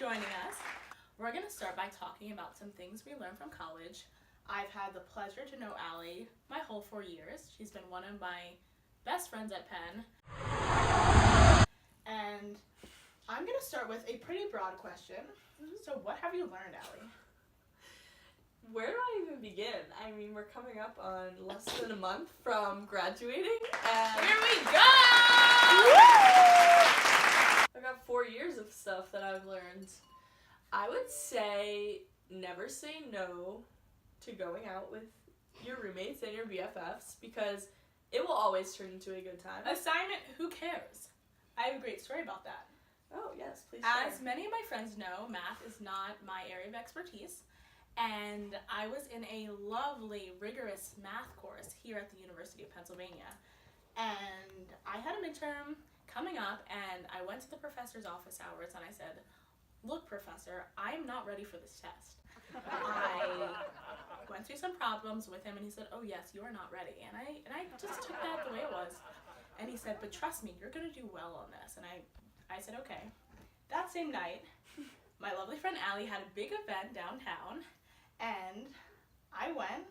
joining us. We're going to start by talking about some things we learned from college. I've had the pleasure to know Allie my whole 4 years. She's been one of my best friends at Penn. And I'm going to start with a pretty broad question. So what have you learned, Allie? Where do I even begin? I mean, we're coming up on less than a month from graduating, and Here we go! I've got 4 years of stuff that I've learned. I would say never say no to going out with your roommates and your BFFs, because it will always turn into a good time. Assignment, who cares? I have a great story about that. Oh, yes, please share. As many of my friends know, math is not my area of expertise. And I was in a lovely, rigorous math course here at the University of Pennsylvania. And I had a midterm coming up, and I went to the professor's office hours, and I said, "Look, professor, I'm not ready for this test." I went through some problems with him, and he said, "Oh, yes, you are not ready." And I just took that the way it was. And he said, "But trust me, you're going to do well on this." And I said, "Okay." That same night, my lovely friend Allie had a big event downtown. And I went,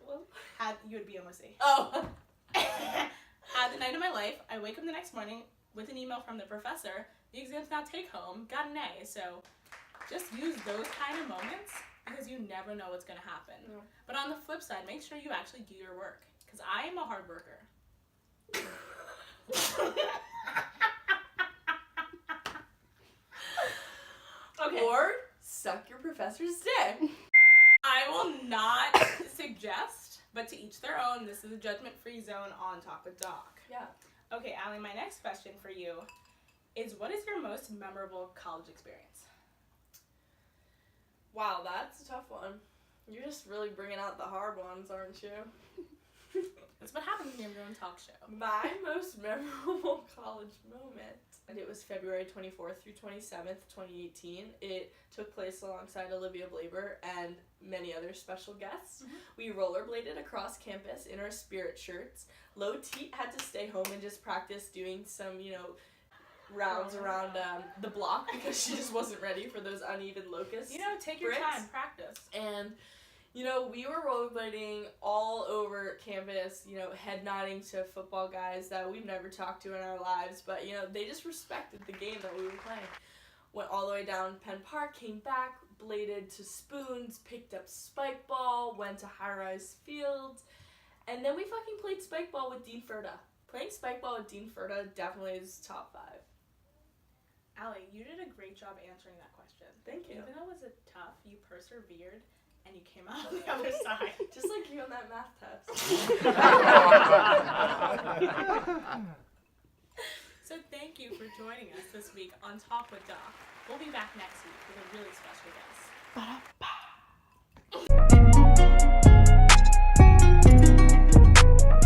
you would be almost safe. Oh. Had the night of my life. I wake up the next morning with an email from the professor. The exam's now take home, got an A. So just use those kind of moments, because you never know what's going to happen. Yeah. But on the flip side, make sure you actually do your work, because I am a hard worker. Okay. Or suck your professor's dick. I will not suggest, but to each their own. This is a judgment-free zone on Talk with Doc. Yeah. Okay, Allie, my next question for you is, what is your most memorable college experience? Wow, that's a tough one. You're just really bringing out the hard ones, aren't you? That's what happens when you have your own talk show. My most memorable college moment, and it was February 24th through 27th, 2018. It took place alongside Olivia Blaber and many other special guests. Mm-hmm. We rollerbladed across campus in our spirit shirts. Low Teat had to stay home and just practice doing some, rounds around the block, because she just wasn't ready for those uneven locust Take your bricks. time, practice. And we were rollerblading all over campus, head nodding to football guys that we've never talked to in our lives, but, they just respected the game that we were playing. Went all the way down Penn Park, came back, bladed to Spoons, picked up spike ball, went to high-rise fields, and then we fucking played spike ball with Dean Furta. Playing spike ball with Dean Furta definitely is top 5. Allie, you did a great job answering that question. Thank you. Even though it was tough, you persevered. And you came out on the other side. Just like you on that math test. So thank you for joining us this week on Talk with Doc. We'll be back next week with a really special guest.